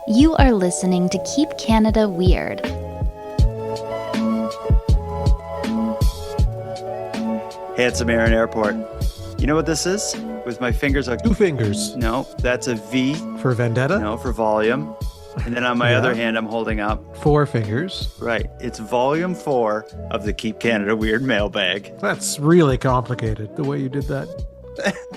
You are listening to Keep Canada Weird. Hey, it's Aaron Airport. You know what this is? With my fingers. Two fingers. No, that's a V. For vendetta? No, for volume. And then on my other hand, I'm holding up. 4 fingers. Right. It's volume 4 of the Keep Canada Weird Mailbag. That's really complicated, the way you did that.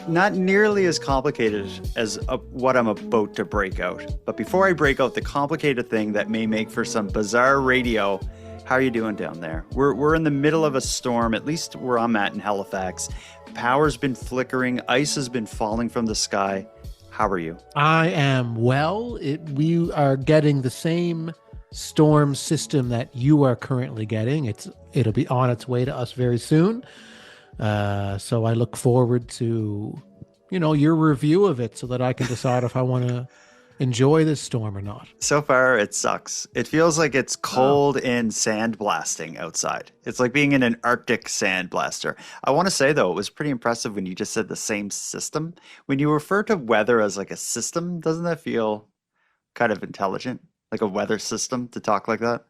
Not nearly as complicated as what I'm about to break out. But before I break out the complicated thing that may make for some bizarre radio, how are you doing down there? We're in the middle of a storm, at least where I'm at in Halifax. Power's been flickering. Ice has been falling from the sky. How are you? I am well. We are getting the same storm system that you are currently getting. It'll be on its way to us very soon. So I look forward to, your review of it so that I can decide if I want to enjoy this storm or not. So far, it sucks. It feels like it's cold and sandblasting outside. It's like being in an Arctic sandblaster. I want to say, though, it was pretty impressive when you just said the same system. When you refer to weather as like a system, doesn't that feel kind of intelligent? Like a weather system to talk like that?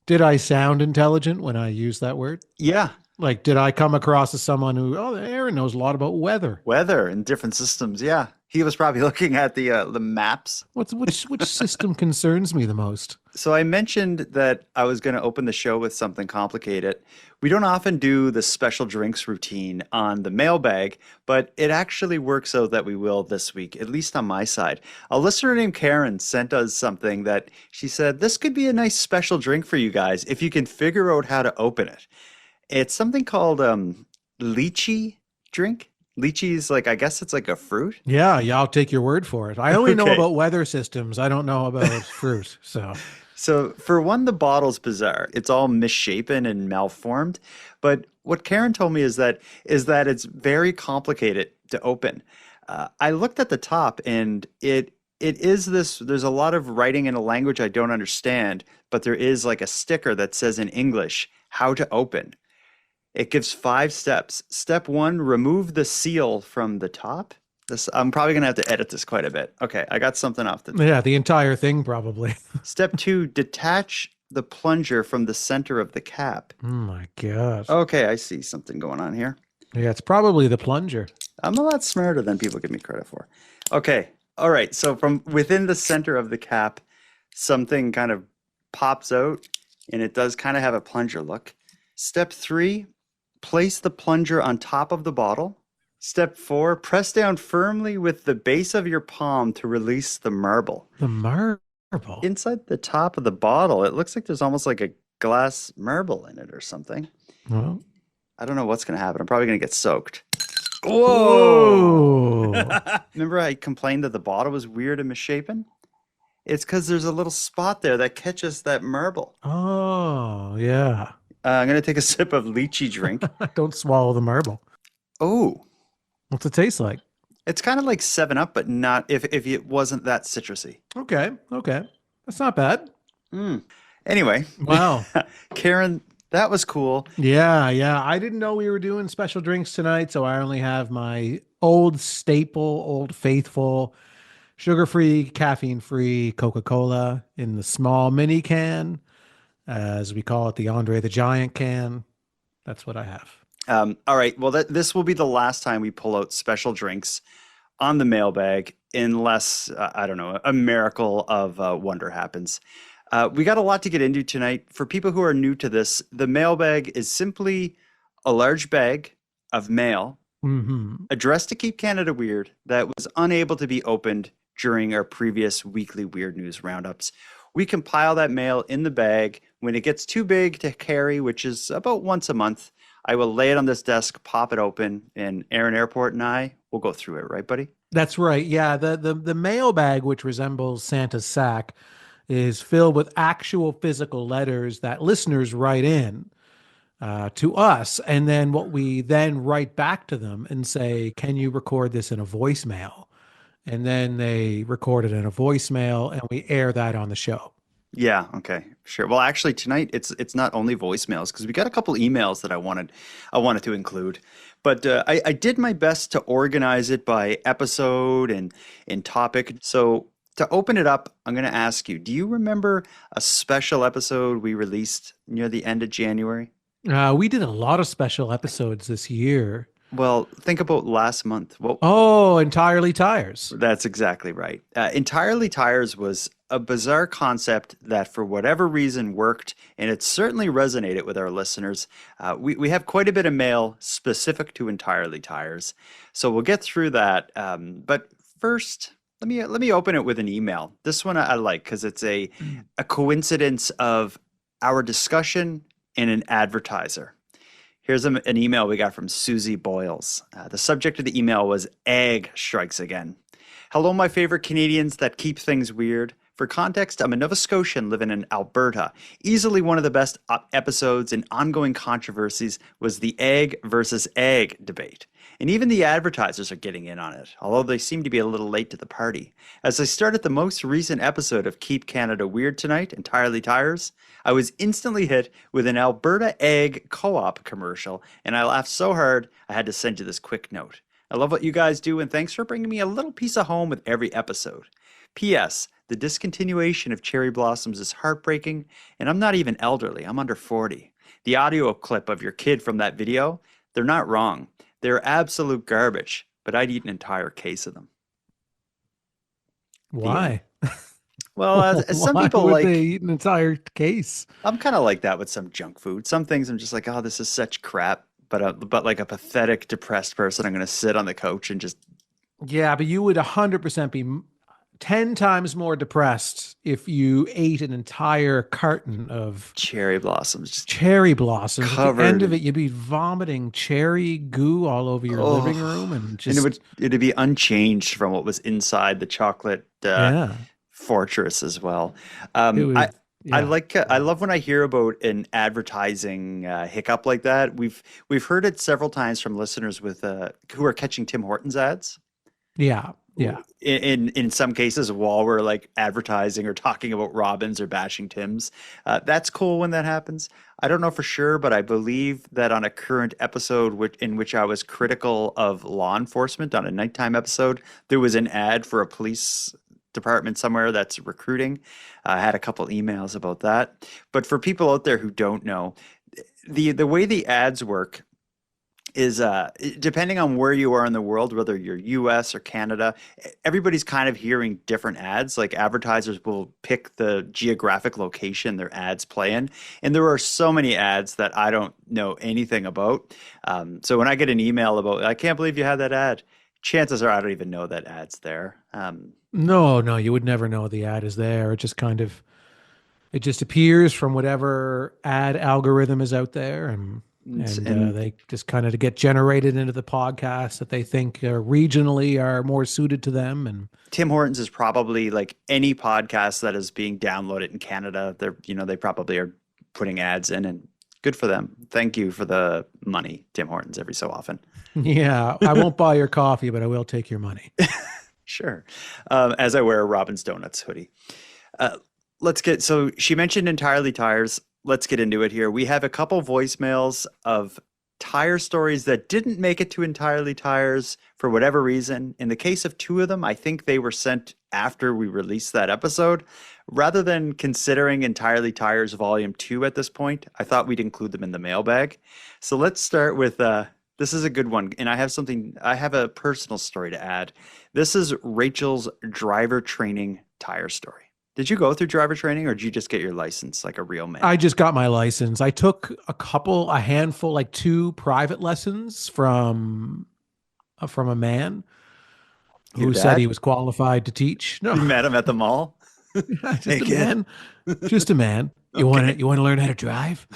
Did I sound intelligent when I used that word? Yeah. Like, did I come across as someone who, Aaron knows a lot about weather? Weather and different systems, yeah. He was probably looking at the maps. Which system concerns me the most? So I mentioned that I was going to open the show with something complicated. We don't often do the special drinks routine on the mailbag, but it actually works out that we will this week, at least on my side. A listener named Karen sent us something that she said, this could be a nice special drink for you guys if you can figure out how to open it. It's something called lychee drink. Lychee is like, I guess it's like a fruit. Yeah, I'll take your word for it. I only know about weather systems. I don't know about fruit. So for one, the bottle's bizarre. It's all misshapen and malformed. But what Karen told me is that it's very complicated to open. I looked at the top and it is this, there's a lot of writing in a language I don't understand, but there is like a sticker that says in English, how to open. It gives 5 steps. Step 1, remove the seal from the top. I'm probably going to have to edit this quite a bit. Okay, I got something off the top. Yeah, the entire thing probably. Step 2, detach the plunger from the center of the cap. Oh my gosh. Okay, I see something going on here. Yeah, it's probably the plunger. I'm a lot smarter than people give me credit for. Okay, all right. So from within the center of the cap, something kind of pops out, and it does kind of have a plunger look. Step 3, place the plunger on top of the bottle. Step 4, press down firmly with the base of your palm to release the marble. The marble? Inside the top of the bottle, it looks like there's almost like a glass marble in it or something. Well, I don't know what's going to happen. I'm probably going to get soaked. Whoa! Remember I complained that the bottle was weird and misshapen? It's because there's a little spot there that catches that marble. Oh, yeah. I'm going to take a sip of lychee drink. Don't swallow the marble. Oh. What's it taste like? It's kind of like 7-Up, but not if it wasn't that citrusy. Okay. That's not bad. Anyway. Wow. Karen, that was cool. Yeah. I didn't know we were doing special drinks tonight, so I only have my old staple, old faithful, sugar-free, caffeine-free Coca-Cola in the small mini can. As we call it, the Andre the Giant can. That's what I have. All right. Well, this will be the last time we pull out special drinks on the mailbag unless, I don't know, a miracle of wonder happens. We got a lot to get into tonight. For people who are new to this, the mailbag is simply a large bag of mail addressed to Keep Canada Weird that was unable to be opened during our previous weekly Weird News roundups. We compile that mail in the bag. When it gets too big to carry, which is about once a month, I will lay it on this desk, pop it open, and Aaron Airport and I will go through it. Right, buddy? That's right. Yeah. The mailbag, which resembles Santa's sack, is filled with actual physical letters that listeners write in to us. And then what we then write back to them and say, can you record this in a voicemail? And then they record it in a voicemail and we air that on the show. Yeah. Okay. Sure. Well, actually, tonight it's not only voicemails because we got a couple emails that I wanted to include, but I did my best to organize it by episode and topic. So To open it up, I'm going to ask you, do you remember a special episode we released near the end of January? We did a lot of special episodes this year. Well, think about last month. Well, Oh, Entirely Tires. that's exactly right. Entirely Tires was a bizarre concept that, for whatever reason, worked, and it certainly resonated with our listeners. We have quite a bit of mail specific to Entirely Tires, so we'll get through that. But first, let me open it with an email. This one I like because it's a coincidence of our discussion and an advertiser. Here's an email we got from Susie Boyles. The subject of the email was Egg Strikes Again. Hello, my favorite Canadians that keep things weird. For context, I'm a Nova Scotian living in Alberta. Easily one of the best episodes and ongoing controversies was the egg versus egg debate. And even the advertisers are getting in on it, although they seem to be a little late to the party. As I started the most recent episode of Keep Canada Weird tonight, Entirely Tires, I was instantly hit with an Alberta Egg Co-op commercial, and I laughed so hard I had to send you this quick note. I love what you guys do, and thanks for bringing me a little piece of home with every episode. P.S. The discontinuation of cherry blossoms is heartbreaking, and I'm not even elderly. I'm under 40. The audio clip of your kid from that video, they're not wrong. They're absolute garbage, but I'd eat an entire case of them. Why? Well, as some Why people would like, they eat an entire case? I'm kind of like that with some junk food. Some things I'm just like, oh, this is such crap. But like a pathetic, depressed person, I'm going to sit on the couch and just. Yeah, but you would 100% be 10 times more depressed if you ate an entire carton of Cherry blossoms, just cherry blossoms. At the covered end of in. it, you'd be vomiting cherry goo all over your living room and And just, it'd be unchanged from what was inside the chocolate yeah, fortress as well. it I would, yeah. I love when I hear about an advertising hiccup like that. We've heard it several times from listeners with who are catching Tim Hortons ads. Yeah, yeah. In some cases, while we're like advertising or talking about Robins or bashing Tim's, that's cool when that happens. I don't know for sure, but I believe that on a current episode in which I was critical of law enforcement on a nighttime episode, there was an ad for a police department somewhere that's recruiting. I had a couple emails about that. But for people out there who don't know, the way the ads work is depending on where you are in the world, whether you're US or Canada, everybody's kind of hearing different ads. Like advertisers will pick the geographic location their ads play in. And there are so many ads that I don't know anything about. So when I get an email about, I can't believe you had that ad, chances are I don't even know that ad's there. No, no, you would never know the ad is there. It just appears from whatever ad algorithm is out there, and And they just kind of get generated into the podcast that they think regionally are more suited to them. And Tim Hortons is probably like any podcast that is being downloaded in Canada. They probably are putting ads in, and good for them. Thank you for the money, Tim Hortons, every so often. yeah, I won't buy your coffee, but I will take your money. Sure. As I wear a Robin's Donuts hoodie. Uh, so she mentioned Entirely Tires. Let's get into it here. We have a couple voicemails of tire stories that didn't make it to Entirely Tires for whatever reason. In the case of two of them, I think they were sent after we released that episode. Rather than considering Entirely Tires Volume 2 at this point, I thought we'd include them in the mailbag. So let's start with this is a good one, and I have a personal story to add. This is Rachel's driver training tire story. Did you go through driver training, or did you just get your license like a real man? I just got my license. I took a handful, like two private lessons from a man Your who said he dad? was qualified to teach. No, You met him at the mall? just Hey, a kid. man. Just a man. Okay. You want to learn how to drive?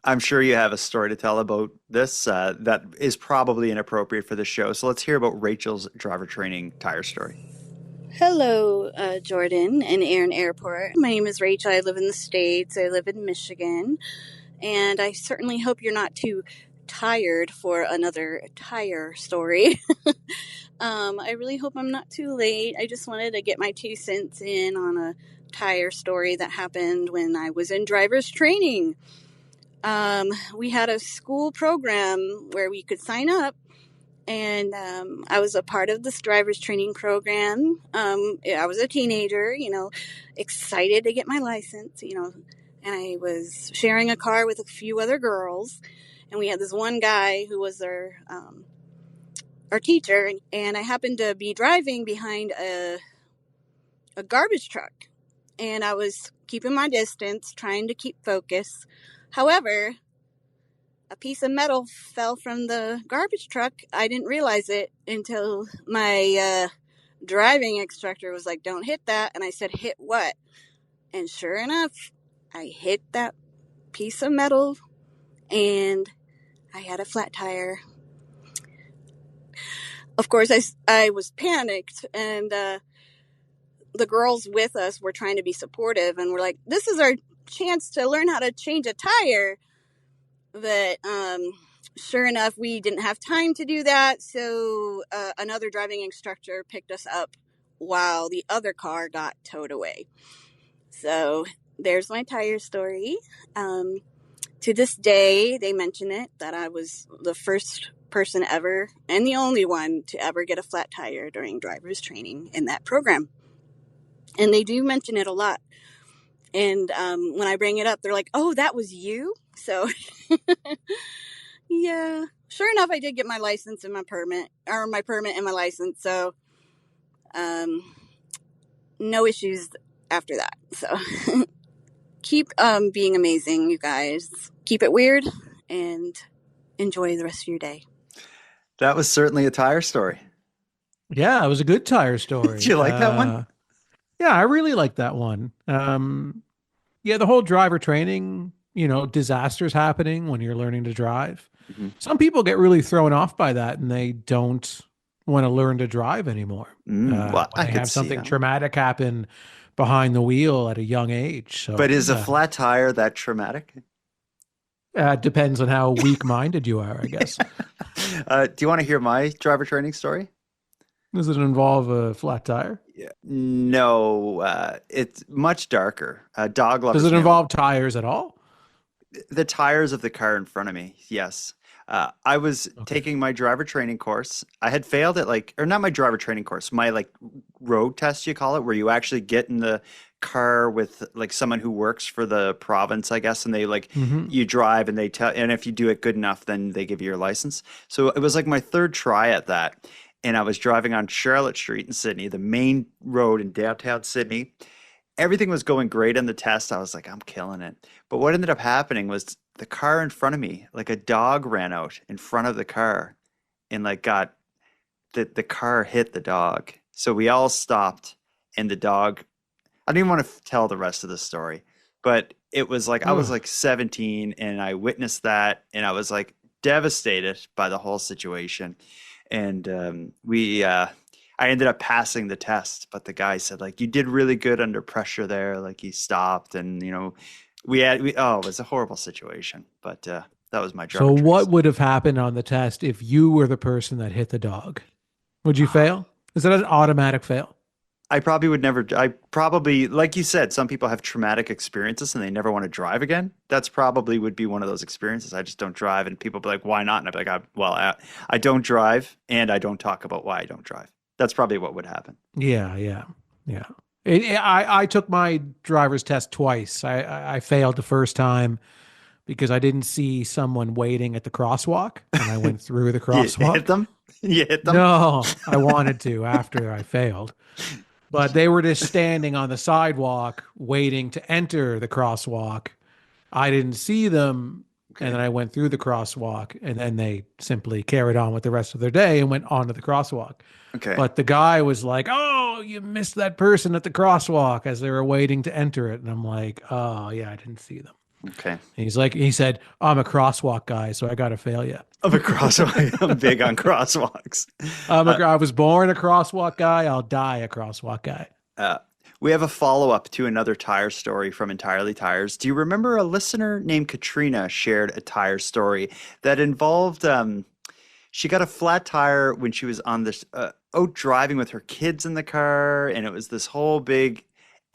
I'm sure you have a story to tell about this that is probably inappropriate for the show. So let's hear about Rachel's driver training tire story. Hello, Jordan and Aaron Airport. My name is Rachel. I live in the States. I live in Michigan. And I certainly hope you're not too tired for another tire story. I really hope I'm not too late. I just wanted to get my 2 cents in on a tire story that happened when I was in driver's training. We had a school program where we could sign up and I was a part of this driver's training program. I was a teenager, excited to get my license, and I was sharing a car with a few other girls, and we had this one guy who was our teacher, and I happened to be driving behind a garbage truck, and I was keeping my distance, trying to keep focus. However, a piece of metal fell from the garbage truck. I didn't realize it until my driving instructor was like, "Don't hit that." And I said, "Hit what?" And sure enough, I hit that piece of metal and I had a flat tire. Of course, I was panicked, and the girls with us were trying to be supportive, and we're like, "This is our chance to learn how to change a tire." But sure enough, we didn't have time to do that. So another driving instructor picked us up while the other car got towed away. So there's my tire story. To this day, they mention it, that I was the first person ever and the only one to ever get a flat tire during driver's training in that program. And they do mention it a lot. And when I bring it up, they're like, "Oh, that was you?" So yeah, sure enough, I did get my license and my permit and my license. So no issues after that. So keep being amazing, you guys. Keep it weird and enjoy the rest of your day. That was certainly a tire story. Yeah, it was a good tire story. Did you like that one? Yeah, I really like that one. Yeah, the whole driver training, disasters happening when you're learning to drive. Mhm. Some people get really thrown off by that and they don't want to learn to drive anymore. Well, When I they could have see something that. traumatic happen behind the wheel at a young age. So, But is a flat tire that traumatic? depends on how weak-minded you are, I guess. Do you want to hear my driver training story? Does it involve a flat tire? Yeah. No, it's much darker. Dog lovers. Does it know. involve tires at all? The tires of the car in front of me? Yes. I was Okay. taking my driver training course. I had failed at or not my driver training course, my road test, you call it, where you actually get in the car with someone who works for the province, I guess, and they Mhm. you drive and they tell, and if you do it good enough, then they give you your license. So it was like my third try at that. And I was driving on Charlotte Street in Sydney, the main road in downtown Sydney. Everything was going great on the test. I was like, I'm killing it. But what ended up happening was the car in front of me, a dog ran out in front of the car and got the car hit the dog. So we all stopped and the dog, I don't even want to tell the rest of the story, but it was I was 17 and I witnessed that and I was devastated by the whole situation. And I ended up passing the test, but the guy said you did really good under pressure there. He stopped and it was a horrible situation, but that was my driver So training what story. would have happened on the test if you were the person that hit the dog? Would you fail? Is that an automatic fail? I probably would never. I probably, like you said, some people have traumatic experiences and they never want to drive again. That's probably would be one of those experiences. I just don't drive, and people be like, "Why not?" And I'd be like, I don't drive, and I don't talk about why I don't drive." That's probably what would happen. Yeah. I took my driver's test twice. I failed the first time because I didn't see someone waiting at the crosswalk, and I went through the You crosswalk. hit them? You hit them? No, I wanted to after I failed. But they were just standing on the sidewalk waiting to enter the crosswalk. I didn't see them. Okay. And then I went through the crosswalk, and then they simply carried on with the rest of their day and went onto the crosswalk. Okay. But the guy was like, "Oh, you missed that person at the crosswalk," as they were waiting to enter it. And I'm like, "Oh, yeah, I didn't see them." Okay. And he said, "I'm a crosswalk guy, so I got to fail you." I'm a crosswalk. I'm big on crosswalks. I was born a crosswalk guy. I'll die a crosswalk guy. We have a follow-up to another tire story from Entirely Tires. Do you remember a listener named Katrina shared a tire story that involved she got a flat tire when she was on this out driving with her kids in the car, and it was this whole big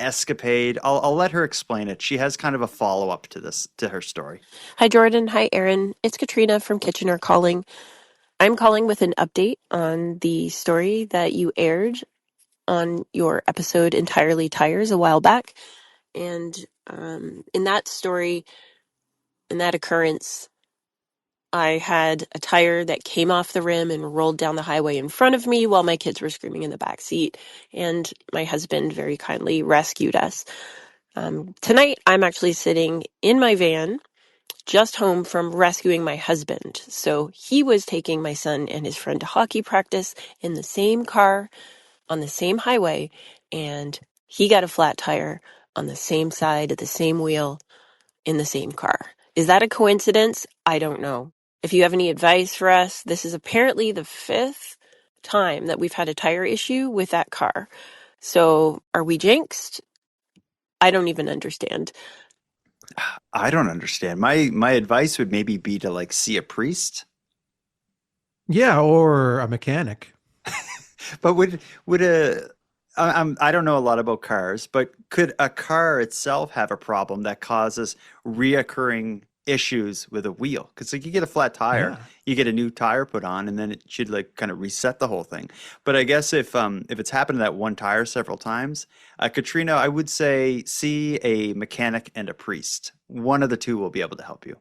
escapade. I'll let her explain it. She has kind of a follow-up to her story. Hi, Jordan. Hi, Aaron. It's Katrina from Kitchener calling. I'm calling with an update on the story that you aired on your episode Entirely Tires a while back. And in that story, in that occurrence, I had a tire that came off the rim and rolled down the highway in front of me while my kids were screaming in the back seat. And my husband very kindly rescued us. Tonight, I'm actually sitting in my van, just home from rescuing my husband. So he was taking my son and his friend to hockey practice in the same car on the same highway, and he got a flat tire on the same side of the same wheel in the same car. Is that a coincidence? I don't know. If you have any advice for us, this is apparently the 5th time that we've had a tire issue with that car. So are we jinxed? I don't even understand. I don't understand. My advice would maybe be to like see a priest. Yeah, or a mechanic. But I don't know a lot about cars, but could a car itself have a problem that causes reoccurring issues with a wheel? Because like you get a flat tire, Yeah. you get a new tire put on, and then it should like kind of reset the whole thing. But I guess if it's happened to that one tire several times, Katrina, I would say see a mechanic and a priest. One of the two will be able to help you.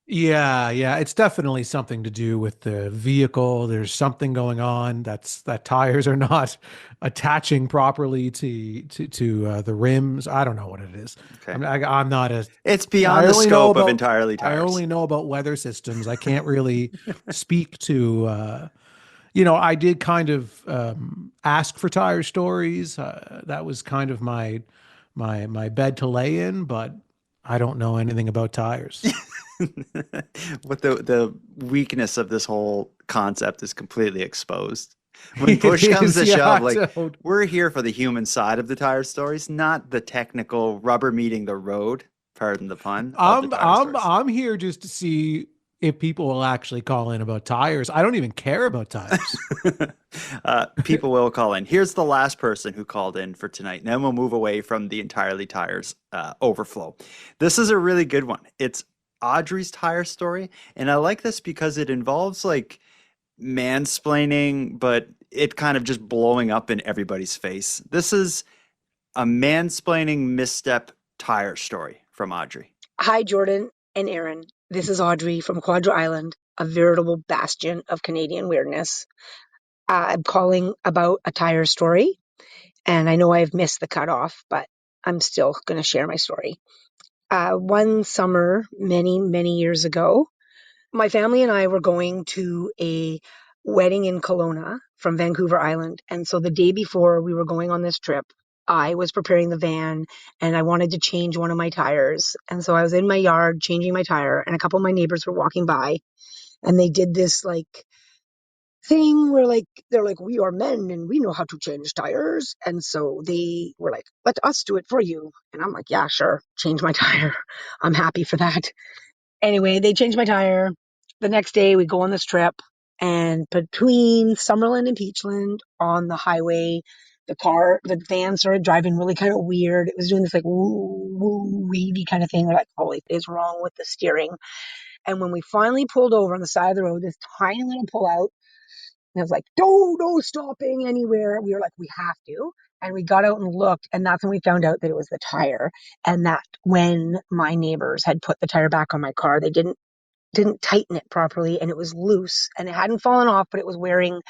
Yeah, it's definitely something to do with the vehicle. There's something going on that tires are not attaching properly to the rims. I don't know what it is. Okay. I'm not a It's I beyond the only know scope of about entirely I tires. only know about weather systems. I can't really speak to I did kind of ask for tire stories. That was kind of my bed to lay in, but I don't know anything about tires. What the weakness of this whole concept is completely exposed. When It push comes is, to yeah. shove, like we're here for the human side of the tire stories, not the technical rubber meeting the road, pardon the pun, of the tire stories. I'm here just to see if people will actually call in about tires. I don't even care about tires. People will call in. Here's the last person who called in for tonight. And then we'll move away from the entirely tires overflow. This is a really good one. It's Audrey's tire story. And I like this because it involves like mansplaining, but it kind of just blowing up in everybody's face. This is a mansplaining misstep tire story from Audrey. Hi, Jordan and Aaron. This is Audrey from Quadra Island, a veritable bastion of Canadian weirdness. I'm calling about a tire story, and I know I've missed the cutoff, but I'm still going to share my story. One summer, many, many years ago, my family and I were going to a wedding in Kelowna from Vancouver Island. And so the day before we were going on this trip, I was preparing the van and I wanted to change one of my tires. And so I was in my yard changing my tire, and a couple of my neighbors were walking by, and they did this like thing where like they're like, we are men and we know how to change tires. And so they were like, let us do it for you. And I'm like, yeah, sure, change my tire. I'm happy for that. Anyway, they changed my tire. The next day, we go on this trip, and between Summerlin and Peachland on the highway, the van started driving really kind of weird. It was doing this like woo, woo, weavy kind of thing. We're like, holy, what is wrong with the steering? And when we finally pulled over on the side of the road, this tiny little pull out, and I was like, no stopping anywhere. We were like, we have to. And we got out and looked, and that's when we found out that it was the tire. And that when my neighbors had put the tire back on my car, they didn't tighten it properly, and it was loose, and it hadn't fallen off, but it was wearing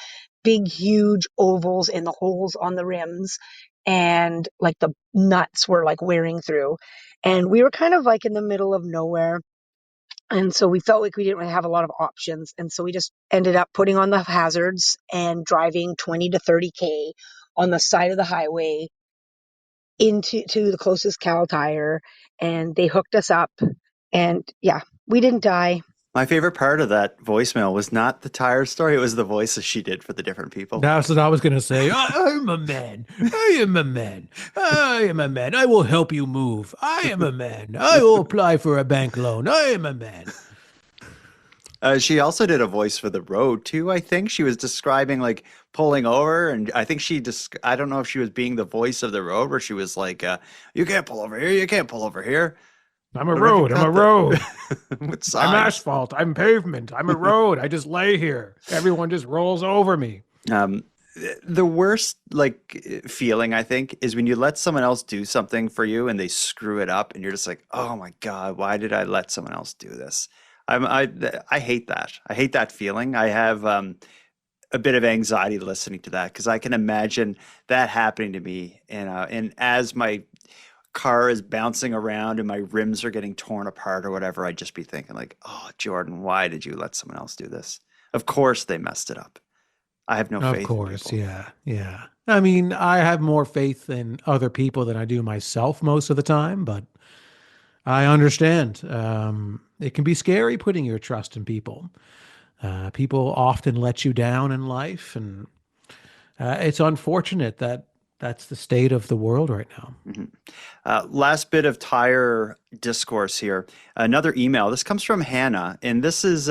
big, huge ovals in the holes on the rims, and like the nuts were like wearing through. And we were kind of like in the middle of nowhere. And so we felt like we didn't really have a lot of options. And so we just ended up putting on the hazards and driving 20 to 30K on the side of the highway to the closest Cal tire. And they hooked us up. And yeah, we didn't die. My favorite part of that voicemail was not the tire story, it was the voices she did for the different people. That's what I was going to say. I'm a man. I am a man. I am a man. I will help you move. I am a man. I will apply for a bank loan. I am a man. She also did a voice for the road too. I think she was describing like pulling over, and I think I don't know if she was being the voice of the road, where she was like, "You can't pull over here. You can't pull over here." I'm a What have you road. I'm a got there? road. With I'm signs. asphalt. I'm pavement. I'm a road. I just lay here. Everyone just rolls over me. Um, the worst feeling I think is when you let someone else do something for you and they screw it up and you're just like, oh my God, why did I let someone else do this? I hate that. I hate that feeling. I have a bit of anxiety listening to that because I can imagine that happening to me and as my car is bouncing around and my rims are getting torn apart or whatever, I'd just be thinking like, oh, Jordan, why did you let someone else do this? Of course they messed it up. I have no Of faith in course. people. Yeah. Yeah. I mean, I have more faith in other people than I do myself most of the time, but I understand. It can be scary putting your trust in people. People often let you down in life, and it's unfortunate that that's the state of the world right now. Mhm. Last bit of tire discourse here. Another email. This comes from Hannah, and this is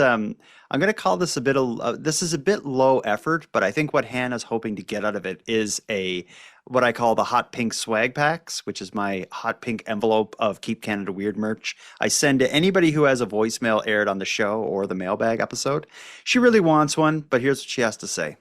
I'm going to call this a bit of this is a bit low effort, but I think what Hannah's hoping to get out of it is a what I call the hot pink swag packs, which is my hot pink envelope of Keep Canada Weird merch. I send to anybody who has a voicemail aired on the show or the mailbag episode. She really wants one, but here's what she has to say.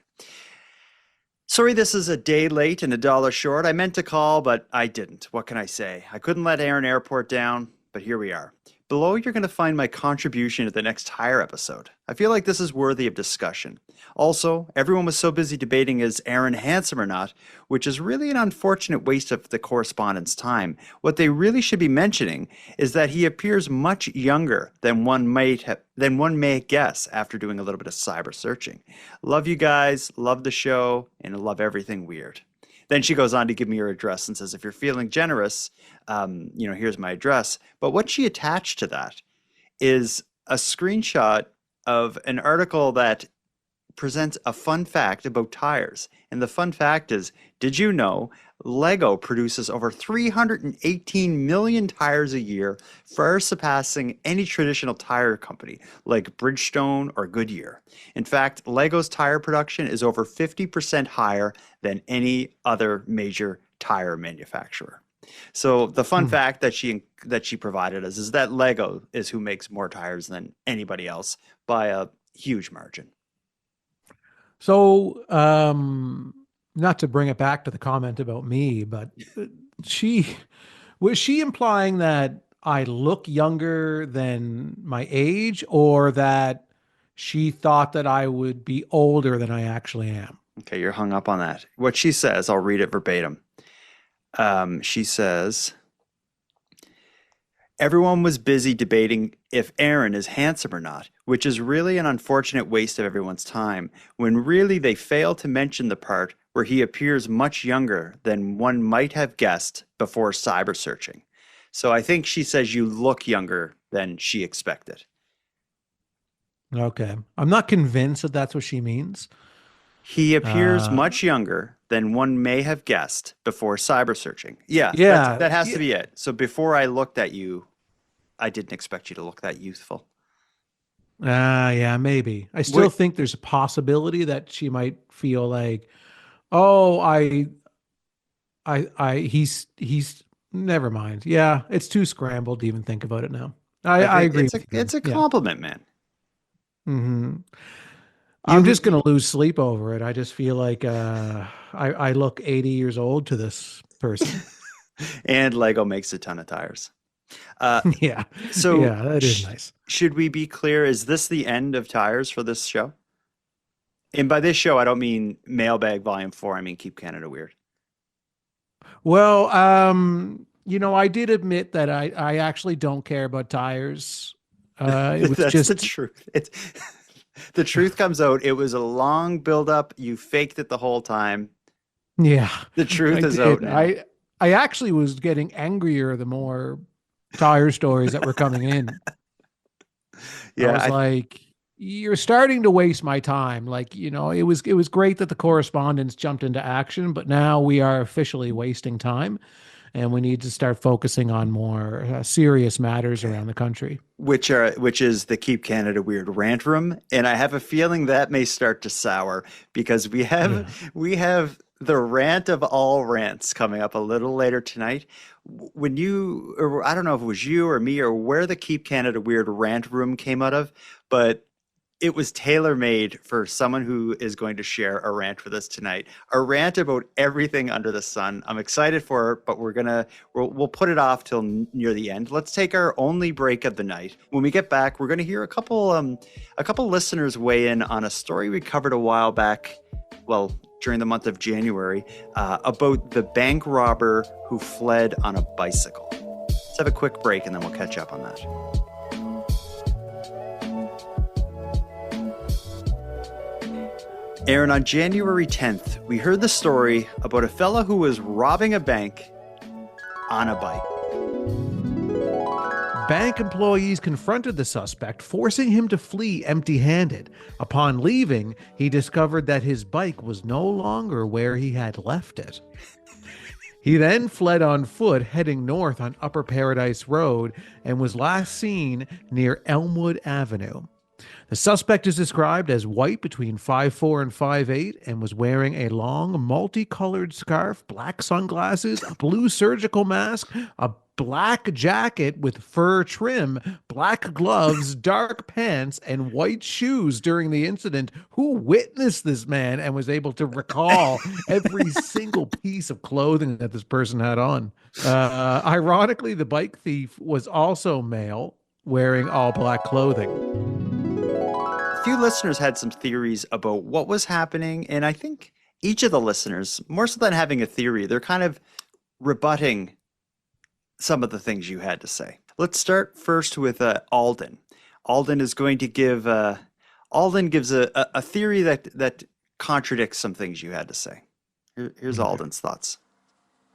Sorry, this is a day late and $1 short. I meant to call, but I didn't. What can I say? I couldn't let Aaron Airport down, but here we are. Below, you're going to find my contribution to the next Tire episode. I feel like this is worthy of discussion. Also, everyone was so busy debating is Aaron handsome or not, which is really an unfortunate waste of the correspondent's time. What they really should be mentioning is that he appears much younger than one may guess after doing a little bit of cyber searching. Love you guys, love the show, and love everything weird. Then she goes on to give me her address and says, if you're feeling generous, here's my address. But what she attached to that is a screenshot of an article that presents a fun fact about tires. And the fun fact is, did you know Lego produces over 318 million tires a year, far surpassing any traditional tire company like Bridgestone or Goodyear. In fact, Lego's tire production is over 50% higher than any other major tire manufacturer. So the fun fact that she provided us is that Lego is who makes more tires than anybody else by a huge margin. So, not to bring it back to the comment about me, but she was she implying that I look younger than my age, or that she thought that I would be older than I actually am? Okay, you're hung up on that. What she says, I'll read it verbatim. She says, everyone was busy debating if Aaron is handsome or not, which is really an unfortunate waste of everyone's time, when really they fail to mention the part where he appears much younger than one might have guessed before cyber searching. So I think she says you look younger than she expected. Okay. I'm not convinced that that's what she means. He appears Uh, much younger than one may have guessed before cyber searching. Yeah, yeah. that has to be it. So before I looked at you, I didn't expect you to look that youthful. Yeah, maybe. I still What? think there's a possibility that she might feel like, oh, he's never mind. Yeah, it's too scrambled to even think about it now. I I think agree with you. it's a Yeah. compliment, man. Hmm. I'm You just gonna lose sleep over it. I just feel like I look 80 years old to this person. and Lego makes a ton of tires. Uh, Yeah. so Yeah, that is nice. should we be clear? Is this the end of tires for this show? And by this show, I don't mean Mailbag Volume 4. I mean Keep Canada Weird. Well, I did admit that I actually don't care about tires. It was That's the just truth. The truth comes out. It was a long build-up. You faked it the whole time. yeah, The I truth is out did. now. I actually was getting angrier the more tire stories that were coming in. I Yeah, was like, you're starting to waste my time. Like, it was great that the correspondents jumped into action, but now we are officially wasting time, and we need to start focusing on more serious matters okay. around the country. Which is the Keep Canada Weird rant room, and I have a feeling that may start to sour because Yeah. we have the rant of all rants coming up a little later tonight. when you, or I don't know if it was you or me or where the Keep Canada Weird rant room came out of, but it was tailor made for someone who is going to share a rant with us tonight. A rant about everything under the sun. I'm excited for it, but we'll put it off till near the end. Let's take our only break of the night. When we get back, we're gonna hear a couple listeners weigh in on a story we covered a while back. Well, during the month of January, about the bank robber who fled on a bicycle. Let's have a quick break and then we'll catch up on that. Aaron, on January 10th, we heard the story about a fella who was robbing a bank on a bike. Bank employees confronted the suspect, forcing him to flee empty-handed. Upon leaving, he discovered that his bike was no longer where he had left it. He then fled on foot, heading north on Upper Paradise Road, and was last seen near Elmwood Avenue. The suspect is described as white between 5'4" and 5'8", and was wearing a long, multicolored scarf, black sunglasses, a blue surgical mask, a black jacket with fur trim, black gloves, dark pants, and white shoes during the incident. Who witnessed this man and was able to recall every single piece of clothing that this person had on? Ironically, the bike thief was also male, wearing all black clothing. A few listeners had some theories about what was happening, and I think each of the listeners, more so than having a theory, they're kind of rebutting some of the things you had to say. Let's start first with Alden. Alden is going to give Alden gives a theory that contradicts some things you had to say. Here's Alden's thoughts.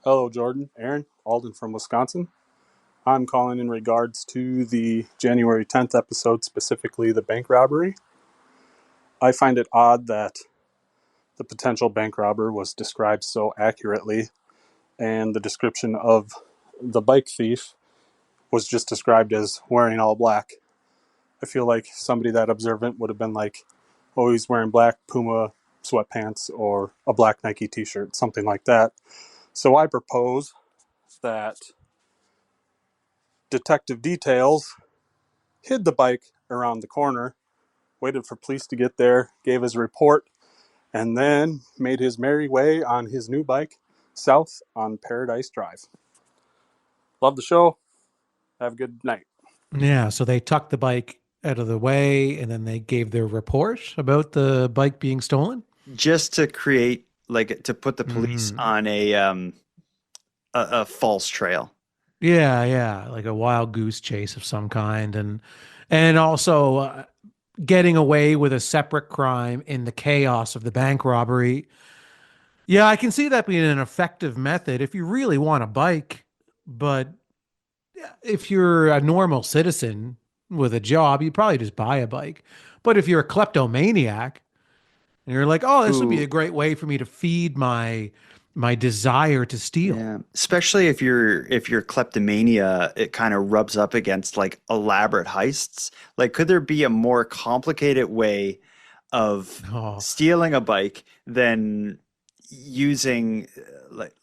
Hello, Jordan, Aaron, Alden from Wisconsin. I'm calling in regards to the January 10th episode, specifically the bank robbery. I find it odd that the potential bank robber was described so accurately, and the description of the bike thief was just described as wearing all black. I feel like somebody that observant would have been like, oh, he's wearing black Puma sweatpants or a black Nike t-shirt, something like that. So I propose that Detective Details hid the bike around the corner, waited for police to get there, gave his report, and then made his merry way on his new bike south on Paradise Drive. Love the show. Have a good night. Yeah, so they tucked the bike out of the way and then they gave their report about the bike being stolen. Just to create, like, to put the police on a false trail. Yeah, like a wild goose chase of some kind, and also getting away with a separate crime in the chaos of the bank robbery. Yeah, I can see that being an effective method if you really want a bike, but if you're a normal citizen with a job, you'd probably just buy a bike. But if you're a kleptomaniac and you're like, oh, this would be a great way for me to feed my desire to steal. Yeah, especially if your kleptomania, it kind of rubs up against like elaborate heists. Like, could there be a more complicated way of stealing a bike than using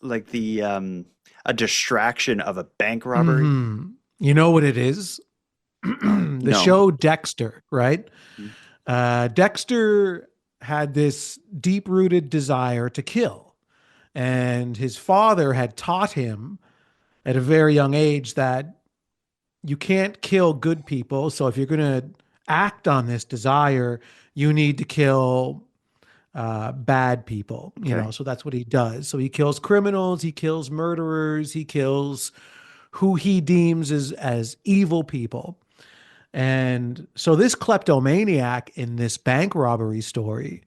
like the a distraction of a bank robbery? You know what it is? The show Dexter, right? Dexter had this deep-rooted desire to kill. And his father had taught him at a very young age that you can't kill good people. So if you're going to act on this desire, you need to kill bad people, you know, so that's what he does. So he kills criminals, he kills murderers, he kills who he deems as evil people. And so this kleptomaniac in this bank robbery story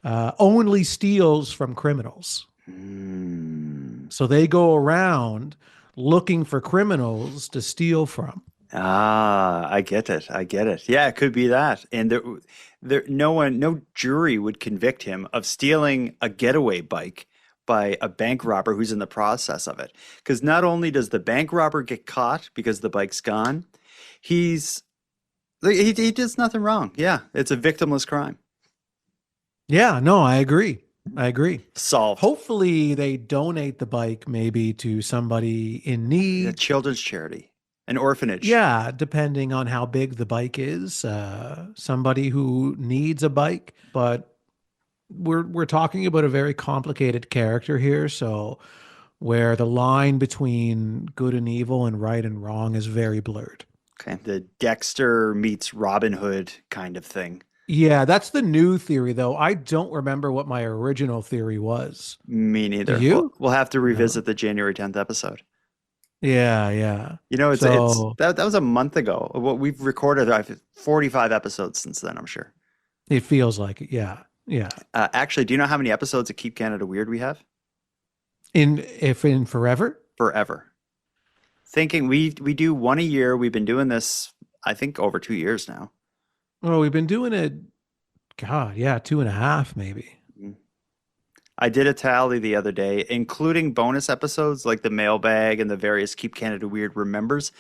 only steals from criminals. So they go around looking for criminals to steal from. I get it. Yeah, it could be that. And no jury would convict him of stealing a getaway bike by a bank robber who's in the process of it. Because not only does the bank robber get caught because the bike's gone, he does nothing wrong. Yeah, it's a victimless crime. Yeah, no, I agree. I agree. Solved. Hopefully, they donate the bike maybe to somebody in A need. children's charity, an orphanage. Yeah, depending on how big the bike is, somebody who needs a bike. But we're talking about a very complicated character here, so where the line between good and evil and right and wrong is very blurred. Okay. The Dexter meets Robin Hood kind of thing. Yeah, that's the new theory, though. I don't remember what my original theory was. Me Do neither. you? We'll have to No. revisit the January 10th episode. Yeah, yeah. You know, it's So that was a month ago. What we've recorded, 45 episodes since then, I'm sure. it feels like it. Yeah, yeah. Actually, do you know how many episodes of Keep Canada Weird we have? In forever? Forever. Thinking we do one a year. We've been doing this, I think, over 2 years now. Oh, we've been doing it. God, yeah, 2.5 maybe. Mm. I did a tally the other day, including bonus episodes like the mailbag and the various Keep Canada Weird remembers.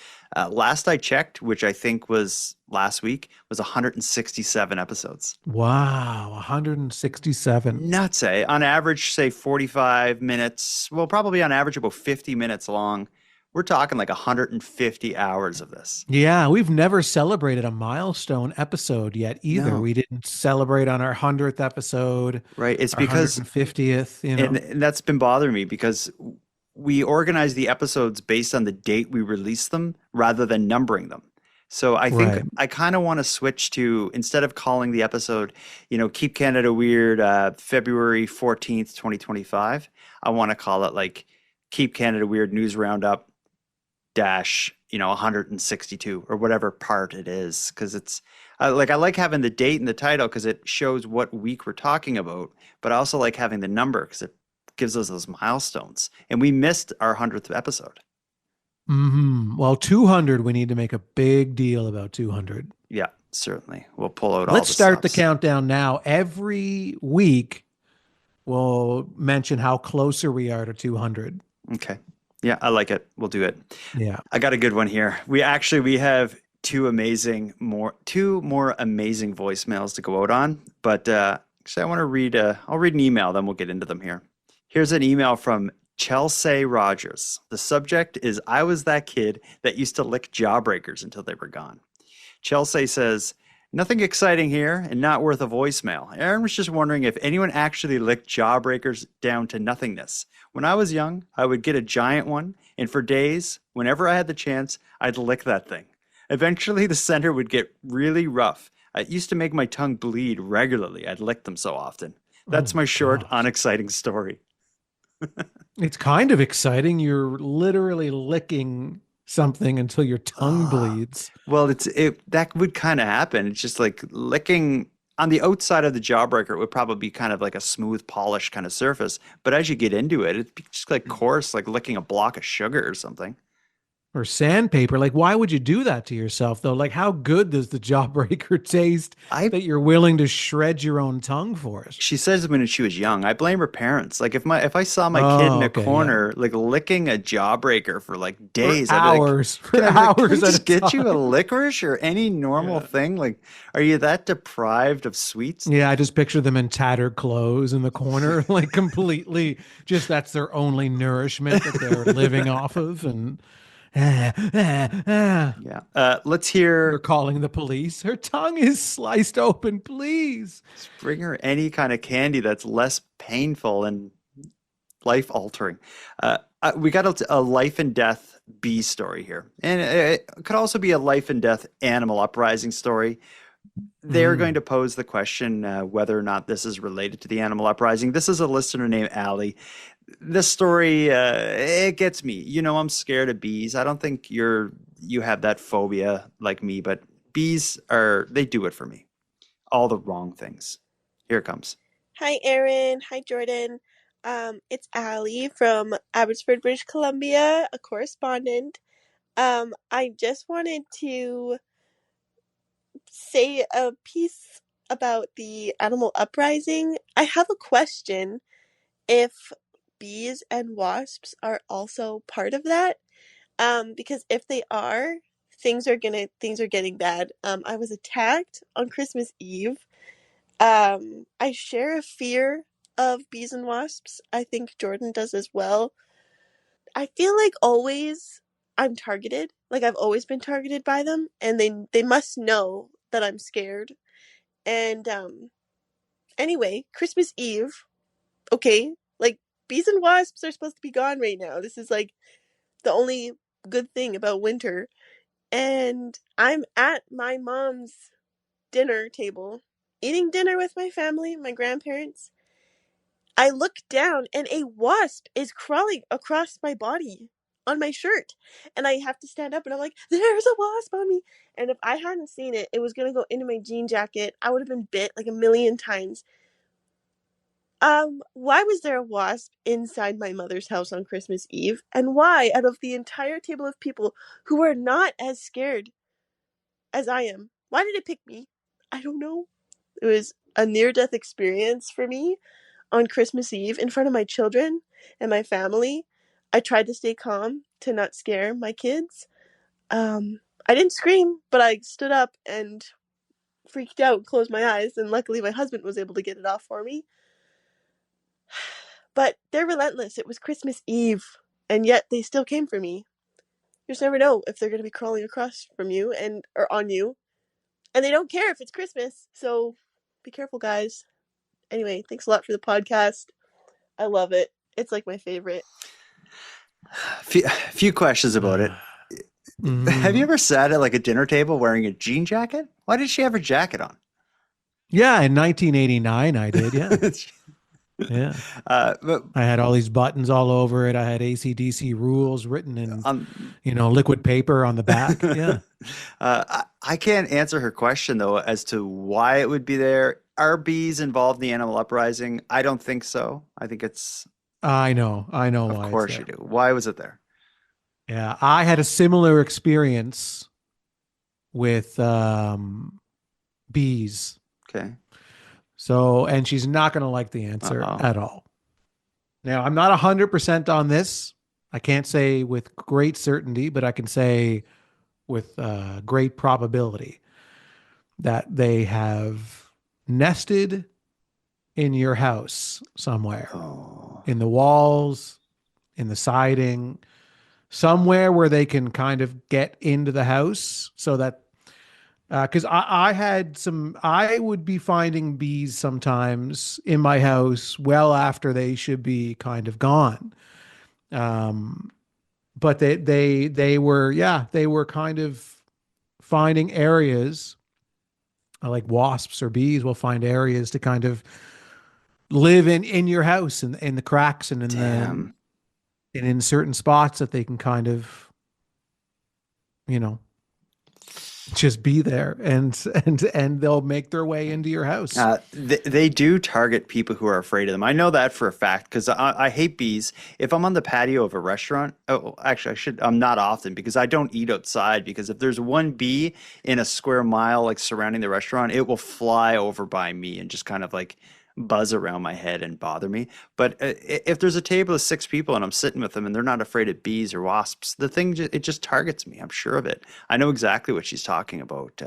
Last I checked, which I think was last week, was 167 episodes. Wow, 167. Nuts, eh? On average, say 45 minutes. Well, probably on average about 50 minutes long. We're talking like 150 hours of this. Yeah, we've never celebrated a milestone episode yet either. No, We didn't celebrate on our 100th episode, right? It's our because 150th, and that's been bothering me because we organize the episodes based on the date we release them rather than numbering them. So I think Right. I kind of want to switch to, instead of calling the episode, Keep Canada Weird, February 14th, 2025, I want to call it like Keep Canada Weird News Roundup dash, 162 or whatever part it is. Because it's I like having the date in the title because it shows what week we're talking about, but I also like having the number because it gives us those milestones. And we missed our 100th episode. Well, 200, we need to make a big deal about 200. Yeah, certainly. We'll pull out all Let's the start the stops. countdown now. Every week, we'll mention how closer we are to 200. Okay. Yeah, I like it. We'll do it. Yeah. I got a good one here. We have two more amazing voicemails to go out on, but actually I want to read I'll read an email, then we'll get into them here. Here's an email from Chelsea Rogers. The subject is, I was that kid that used to lick jawbreakers until they were gone. Chelsea says, nothing exciting here and not worth a voicemail. Aaron was just wondering if anyone actually licked jawbreakers down to nothingness. When I was young, I would get a giant one, and for days, whenever I had the chance, I'd lick that thing. Eventually, the center would get really rough. It used to make my tongue bleed regularly. I'd lick them so often. That's Oh my my short, God. unexciting story. It's kind of exciting. You're literally licking something until your tongue Ah. bleeds. Well, that would kind of happen. It's just like licking on the outside of the jawbreaker. It would probably be kind of like a smooth, polished kind of surface. But as you get into it, it's just like coarse, like licking a block of sugar or something. Or sandpaper. Like, why would you do that to yourself, though? Like, how good does the jawbreaker taste I that you're willing to shred your own tongue for it? She says when she was young. I blame her parents. Like if I saw my kid in Oh, a okay, yeah. corner like licking a jawbreaker for like For days, I'd be like, hours, for can I hours at just a get you a time. licorice or any normal Yeah. thing? Like, are you that deprived of sweets? Yeah, I just picture them in tattered clothes in the corner, like completely just that's their only nourishment that they're living off of. And they're Yeah. Let's hear. calling the police. Her tongue is sliced open, please. Bring her any kind of candy that's less painful and life altering. We got a life and death bee story here, and it could also be a life and death animal uprising story. They're going to pose the question whether or not this is related to the animal uprising. This is a listener named Allie. This story, it gets me. I'm scared of bees. I don't think you have that phobia like me, but bees they do it for me. All the wrong things. Here it comes. Hi, Aaron. Hi, Jordan. It's Allie from Abbotsford, British Columbia, a correspondent. I just wanted to say a piece about the animal uprising. I have a question if bees and wasps are also part of that. Because if they are, things are getting bad. I was attacked on Christmas Eve. I share a fear of bees and wasps. I think Jordan does as well. I feel like always I'm targeted. Like I've always been targeted by them, and they must know that I'm scared. And anyway, Christmas Eve, okay, like bees and wasps are supposed to be gone right now. This is like the only good thing about winter. And I'm at my mom's dinner table, eating dinner with my family, my grandparents. I look down and a wasp is crawling across my body on my shirt. And I have to stand up and I'm like, there's a wasp on me. And if I hadn't seen it, it was going to go into my jean jacket. I would have been bit like a million times. Why was there a wasp inside my mother's house on Christmas Eve? And why, out of the entire table of people who are not as scared as I am, why did it pick me? I don't know. It was a near-death experience for me on Christmas Eve in front of my children and my family. I tried to stay calm to not scare my kids. I didn't scream, but I stood up and freaked out, closed my eyes, and luckily my husband was able to get it off for me. But they're relentless. It was Christmas Eve, and yet they still came for me. You just never know if they're going to be crawling across from you or on you. And they don't care if it's Christmas, so be careful, guys. Anyway, thanks a lot for the podcast. I love it. It's like my favorite. Few questions about it. Have you ever sat at like a dinner table wearing a jean jacket? Why did she have her jacket on? Yeah, in 1989 I did, yeah. Yeah. But I had all these buttons all over it. I had AC/DC rules written in, liquid paper on the back. Yeah. I can't answer her question though as to why it would be there. Are bees involved in the animal uprising? I don't think so. I think it's. I know why Of course it's you there. do. Why was it there? Yeah, I had a similar experience with bees. Okay. So, and she's not going to like the answer Uh-oh. at all. Now, I'm not 100% on this. I can't say with great certainty, but I can say with great probability that they have nested in your house somewhere, Oh. in the walls, in the siding, somewhere where they can kind of get into the house so that because I would be finding bees sometimes in my house well after they should be kind of gone. But they were kind of finding areas like wasps or bees will find areas to kind of live in your house and in the cracks and Damn. and in certain spots that they can kind of, just be there and they'll make their way into your house. They do target people who are afraid of them. I know that for a fact because I hate bees. If I'm on the patio of a restaurant, actually I'm not often because I don't eat outside because if there's one bee in a square mile like surrounding the restaurant, it will fly over by me and just kind of like buzz around my head and bother me. But if there's a table of 6 people and I'm sitting with them and they're not afraid of bees or wasps, the thing it just targets me. I'm sure of it. I know exactly what she's talking about.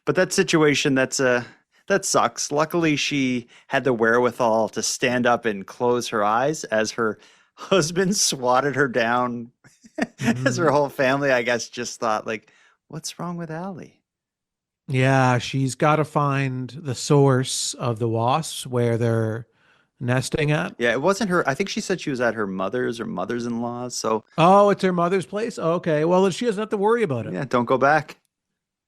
But that situation, that sucks. Luckily, she had the wherewithal to stand up and close her eyes as her husband swatted her down. As her whole family, I guess, just thought like, "What's wrong with Allie?" Yeah, she's got to find the source of the wasps where they're nesting at. Yeah, it wasn't her. I think she said she was at her mother's or mother's-in-law's. So Oh, it's her mother's place? Okay. Well, then she doesn't have to worry about it. yeah, don't go back.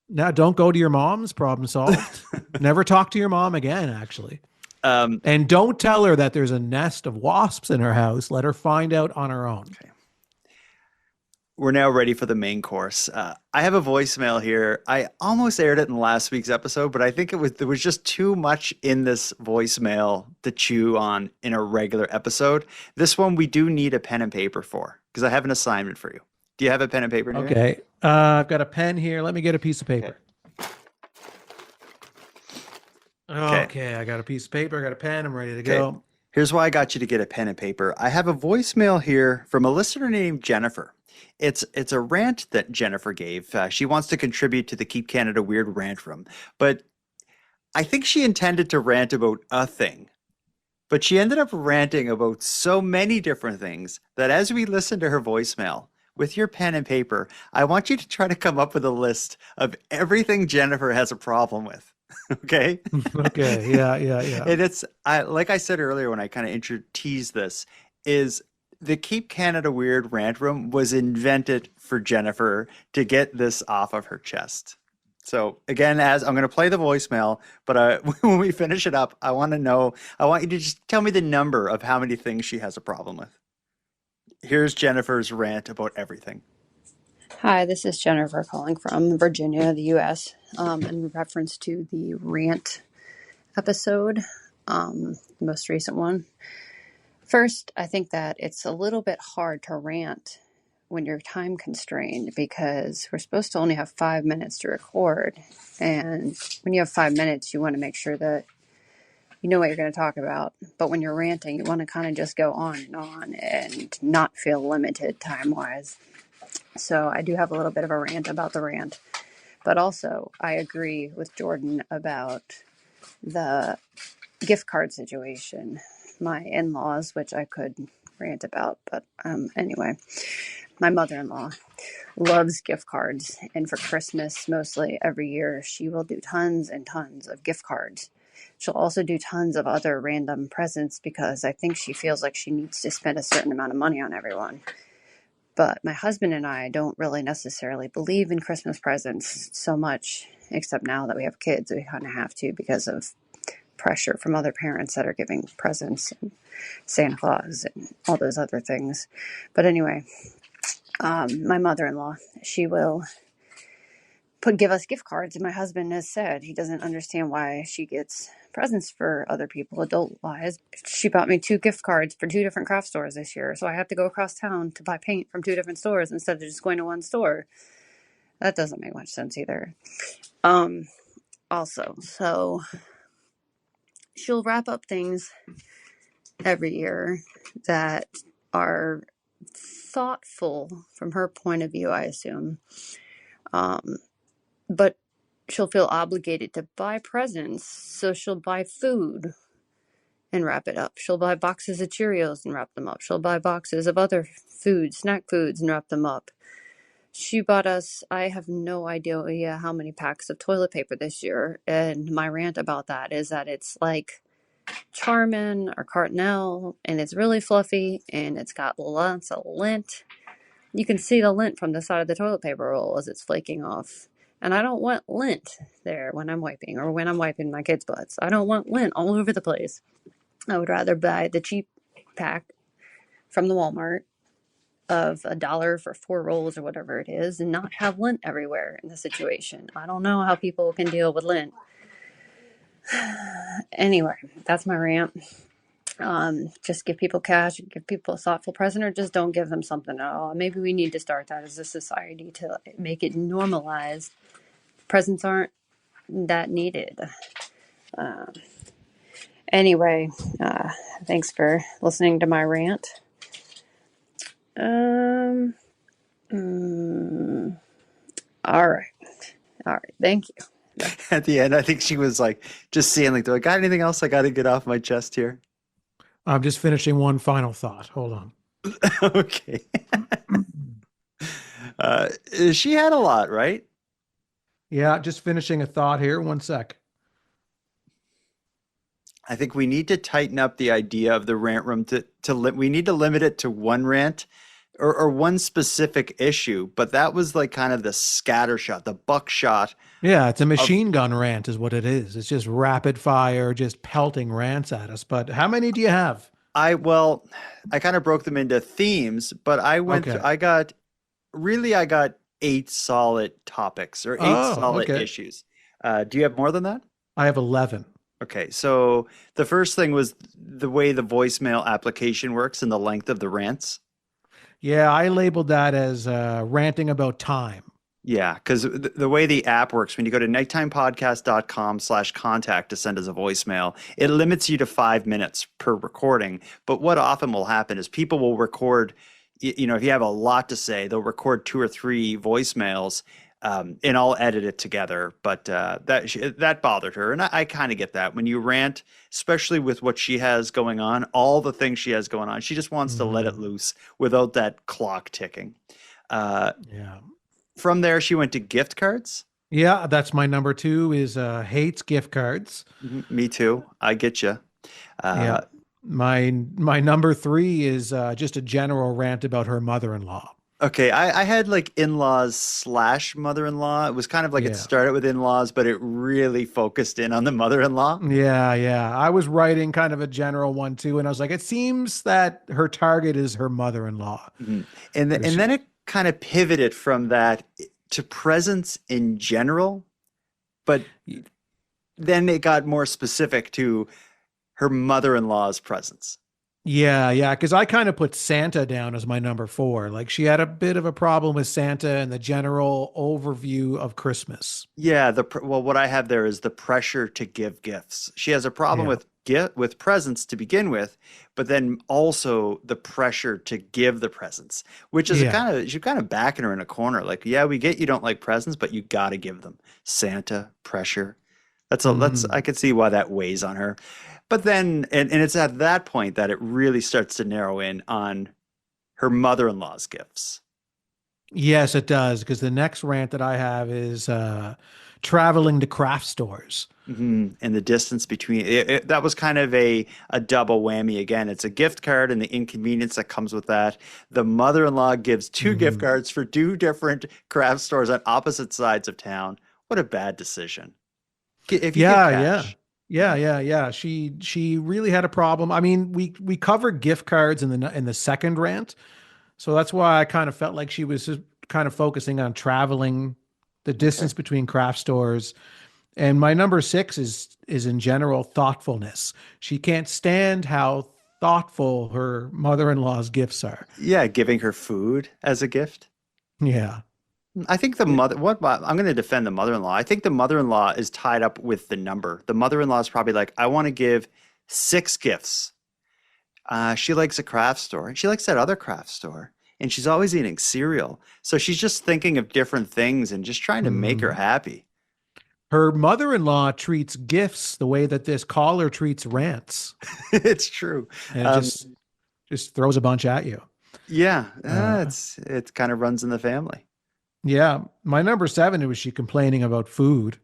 Now, don't go to your mom's, problem solved. Never talk to your mom again, actually. And don't tell her that there's a nest of wasps in her house. Let her find out on her own. Okay. We're now ready for the main course. I have a voicemail here. I almost aired it in last week's episode, but I think there was just too much in this voicemail to chew on in a regular episode. This one we do need a pen and paper for because I have an assignment for you. Do you have a pen and paper? Okay. I've got a pen here. Let me get a piece of paper. Okay. I got a piece of paper. I got a pen. I'm ready to go. Here's why I got you to get a pen and paper. I have a voicemail here from a listener named Jennifer. It's a rant that Jennifer gave. She wants to contribute to the Keep Canada Weird rant room, but I think she intended to rant about a thing. But she ended up ranting about so many different things that as we listen to her voicemail, with your pen and paper, I want you to try to come up with a list of everything Jennifer has a problem with. Okay? Okay. Yeah. Yeah. Yeah. And like I said earlier when I kind of teased this, is the Keep Canada Weird rant room was invented for Jennifer to get this off of her chest. So again, as I'm going to play the voicemail, but when we finish it up, I want you to just tell me the number of how many things she has a problem with. Here's Jennifer's rant about everything. Hi, this is Jennifer calling from Virginia, the U.S., in reference to the rant episode, the most recent one. First, I think that it's a little bit hard to rant when you're time constrained because we're supposed to only have 5 minutes to record. And when you have 5 minutes, you want to make sure that you know what you're going to talk about. But when you're ranting, you want to kind of just go on and not feel limited time-wise. So I do have a little bit of a rant about the rant. But also, I agree with Jordan about the gift card situation. My in-laws, which I could rant about, but anyway, my mother-in-law loves gift cards, and for Christmas, mostly every year, she will do tons and tons of gift cards. She'll also do tons of other random presents because I think she feels like she needs to spend a certain amount of money on everyone. But my husband and I don't really necessarily believe in Christmas presents so much, except now that we have kids, we kind of have to because of pressure from other parents that are giving presents and Santa Claus and all those other things. But anyway, my mother-in-law, she will give us gift cards, and my husband has said he doesn't understand why she gets presents for other people adult-wise. She bought me 2 gift cards for 2 different craft stores this year, so I have to go across town to buy paint from 2 different stores instead of just going to one store. That doesn't make much sense either. Also, so she'll wrap up things every year that are thoughtful from her point of view, I assume. But she'll feel obligated to buy presents, so she'll buy food and wrap it up. She'll buy boxes of Cheerios and wrap them up. She'll buy boxes of other foods, snack foods, and wrap them up. She bought us, I have no idea how many packs of toilet paper this year, and my rant about that is that it's like Charmin or Cardinal, and it's really fluffy, and it's got lots of lint. You can see the lint from the side of the toilet paper roll as it's flaking off. And I don't want lint there when I'm wiping or when I'm wiping my kids' butts. I don't want lint all over the place. I would rather buy the cheap pack from the Walmart of $1 for 4 rolls or whatever it is and not have lint everywhere in the situation. I don't know how people can deal with lint. Anyway, that's my rant. Just give people cash, give people a thoughtful present, or just don't give them something at all. Maybe we need to start that as a society to make it normalized. Presents aren't that needed. Anyway, thanks for listening to my rant. All right. Thank you. At the end, I think she was like just saying, like, do I got anything else I got to get off my chest here? I'm just finishing one final thought. Hold on. Okay. She had a lot, right? Yeah, just finishing a thought here. One sec. I think we need to tighten up the idea of the rant room we need to limit it to one rant or one specific issue. But that was like kind of the scattershot, the buckshot. Yeah, it's a machine gun rant is what it is. It's just rapid fire, just pelting rants at us. But how many do you have? I kind of broke them into themes, but Okay. I got 8 solid topics or 8 solid okay. issues. Do you have more than that? I have 11. Okay, so the first thing was the way the voicemail application works and the length of the rants. Yeah, I labeled that as ranting about time. Yeah, because the way the app works, when you go to nighttimepodcast.com/contact to send us a voicemail, it limits you to 5 minutes per recording. But what often will happen is people will record, if you have a lot to say, they'll record 2 or 3 voicemails And I'll edit it together. But that bothered her, and I kind of get that when you rant, especially with what she has going on, all the things she has going on. She just wants to let it Mhm. loose without that clock ticking. Uh, Yeah. from there, she went to gift cards. Yeah, that's my number two is hates gift cards. Me too. I get you. Yeah. Uh, My number three is just a general rant about her mother-in-law. okay, I had like in-laws slash mother-in-law. It was kind of like it Yeah. started with in-laws, but it really focused in on the mother-in-law. Yeah, yeah. I was writing kind of a general one too, and I was like, it seems that her target is her mother-in-law. Mhm. And 'Cause and she- then it kind of pivoted from that to presents in general, but then it got more specific to her mother-in-law's presence. yeah, yeah, because I kind of put Santa down as my number four. Like she had a bit of a problem with Santa and the general overview of Christmas. Yeah, well, what I have there is the pressure to give gifts. She has a problem Yeah, with presents to begin with, but then also the pressure to give the presents, which is a yeah. kind of you're kind of backing her in a corner. Like, yeah, we get you don't like presents, but you got to give them. Santa pressure. That's I Mhm. could see why that weighs on her. But then, and it's at that point that it really starts to narrow in on her mother-in-law's gifts. Yes, it does. Because the next rant that I have is traveling to craft stores. And the distance between that was kind of a double whammy again. It's a gift card and the inconvenience that comes with that. The mother-in-law gives two gift Mhm. cards for two different craft stores on opposite sides of town. What a bad decision. If you give Yeah, yeah. cash. Yeah, yeah, yeah. She really had a problem. I mean, we covered gift cards in the second rant. So that's why I kind of felt like she was just kind of focusing on traveling, the Okay. distance between craft stores. And my number six is in general thoughtfulness. She can't stand how thoughtful her mother-in-law's gifts are. Yeah, giving her food as a gift. Yeah. I think the mother, what I'm going to defend the mother-in-law. I think the mother-in-law is tied up with the number. The mother-in-law is probably like, I want to give 6 gifts. She likes a craft store and she likes that other craft store. And she's always eating cereal. So she's just thinking of different things and just trying to make her Mhm. happy. Her mother-in-law treats gifts the way that this caller treats rants, It's true. and it Um, just throws a bunch at you. yeah, Uh, it kind of runs in the family. yeah, my number seven was she complaining about food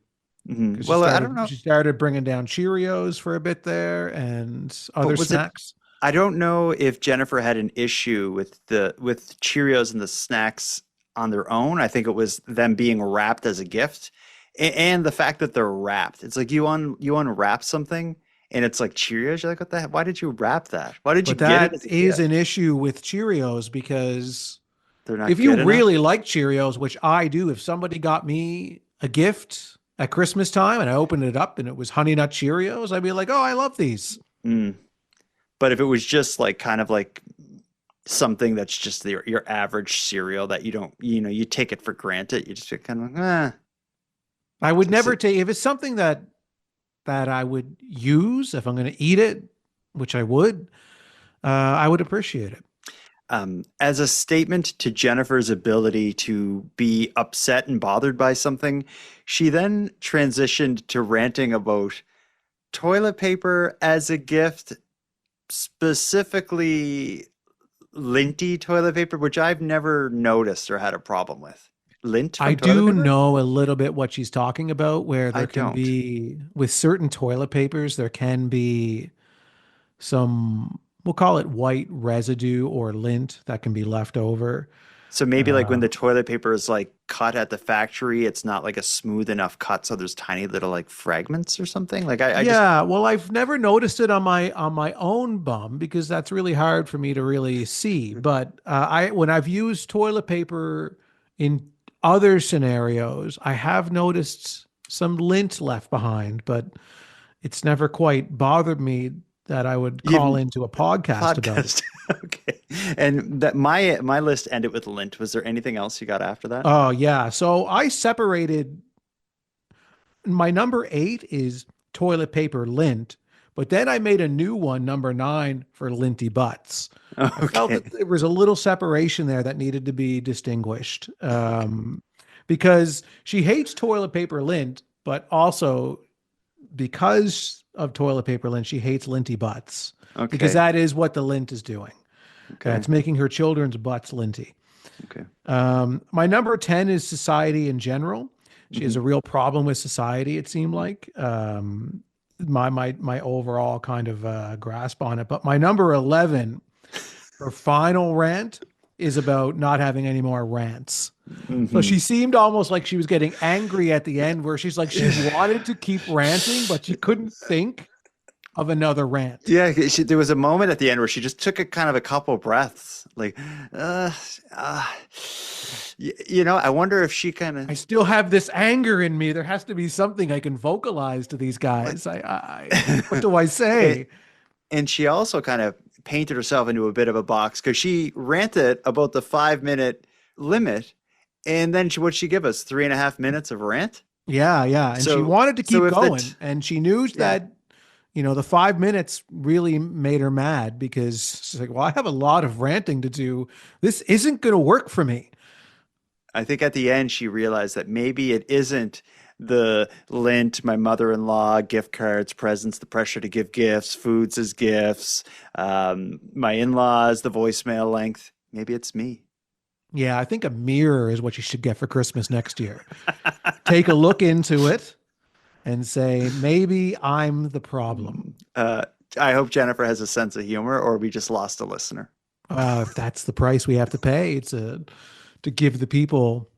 because Well, I don't know, she started bringing down Cheerios for a bit there and but other was it snacks. I don't know if Jennifer had an issue with Cheerios and the snacks on their own. I think it was them being wrapped as a gift, and the fact that they're wrapped. It's like you unwrap something and it's like Cheerios. You're like, what the heck? Why did you wrap that? Why did you But get it that as a is an gift? issue with Cheerios because They're not if you good enough. really like Cheerios, which I do, if somebody got me a gift at Christmas time and I opened it up and it was Honey Nut Cheerios, I'd be like, oh, I love these. Mm. But if it was just like kind of like something that's just your average cereal that you don't, you take it for granted. You just get kind of like, I would So, never take if it's something that I would use if I'm going to eat it, which I would appreciate it. as a statement to Jennifer's ability to be upset and bothered by something, she then transitioned to ranting about toilet paper as a gift, specifically linty toilet paper, which I've never noticed or had a problem with. Lint I from toilet do paper? know a little bit what she's talking about, where I there can don't. be, with certain toilet papers, there can be some, we'll call it white residue or lint that can be left over. So maybe like when Uh, the toilet paper is like cut at the factory, it's not like a smooth enough cut, so there's tiny little like fragments or something. Like I just yeah, well, I've never noticed it on my own bum because that's really hard for me to really see. But I when I've used toilet paper in other scenarios, I have noticed some lint left behind, but it's never quite bothered me that I would call you've into a podcast about it. podcast. Okay. And that my list ended with lint. Was there anything else you got after that? Oh, yeah. So I separated my number eight is toilet paper lint, but then I made a new one, number nine, for linty butts. I felt Okay. that there was a little separation there that needed to be distinguished. because she hates toilet paper lint, but also because of toilet paper lint, she hates linty butts because Okay. that is what the lint is doing. Okay. It's making her children's butts linty. Okay. My number 10 is society in general. She has Mhm. a real problem with society, it seemed like. My overall kind of grasp on it. But my number 11, her final rant, is about not having any more rants. So Mhm. she seemed almost like she was getting angry at the end, where she's like, she wanted to keep ranting, but she couldn't think of another rant. Yeah, there was a moment at the end where she just took a kind of a couple breaths, like, uh, uh, I wonder if she kind I of, still have this anger in me. There has to be something I can vocalize to these but, guys. What do I and, say? and she also kind of painted herself into a bit of a box because she ranted about the 5 minute limit, and then what'd she give us? 3.5 minutes of rant. Yeah, yeah. And she So, wanted to so keep if going. And she knew yeah, that, the 5 minutes really made her mad because she's like, well, I have a lot of ranting to do. This isn't going to work for me. I think at the end she realized that maybe it isn't the lint, my mother-in-law, gift cards, presents, the pressure to give gifts, foods as gifts, my in-laws, the voicemail length. Maybe it's me. Yeah, I think a mirror is what you should get for Christmas next year. Take a look into it and say, maybe I'm the problem. Uh, I hope Jennifer has a sense of humor, or we just lost a listener. If that's the price we have to pay, to give the people